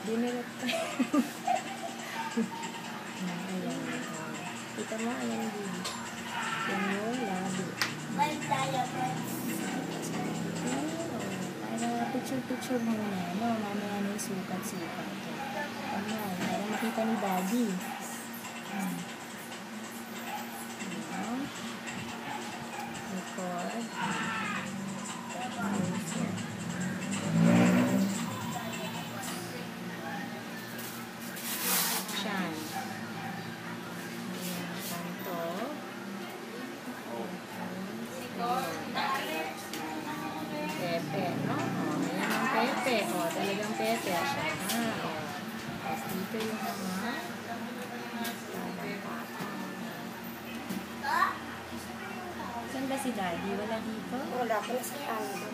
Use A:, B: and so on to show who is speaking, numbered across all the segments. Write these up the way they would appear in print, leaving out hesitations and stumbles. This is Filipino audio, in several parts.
A: Dinilot pa. Ayan. Kita mo, ayan din. Yan yung labi. Para picture-picture muna. No, mamaya na yung sukat-sukat. Ayan, para makita ni Daddy. Record. Siyan. Ayan, kanto. Pepe, no? Ayan ang pepe. Talagang pepe. Siya na. Tapos dito yung mga saan ba si Daddy? Wala dito?
B: Wala ko na sa Canada.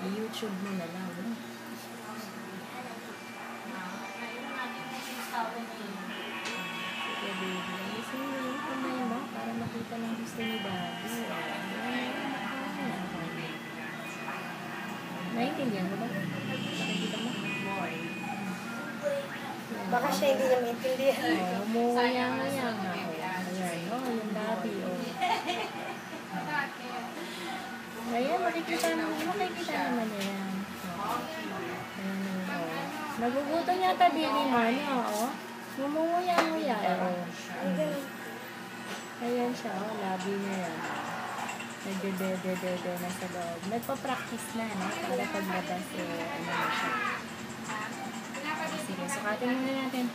A: YouTube mo na lang. No? Sige, baby. Alisin mo yung kamay mo para makita ng gusto ni Daddy. Naintindihan mo ba? Nakikita mo?
B: Baka siya hindi na maintindihan.
A: Umuya nga. Ayan, yung Daddy. Ayan, makikita naman yan. Nagugutom yata dili mo, Ngumunguya-nguya. Ayan siya, labi niya yan. Nagdedede na sa loob. Nagpa-practice na, no? Para paglabas, ano na siya. Sige, sukatin muna natin.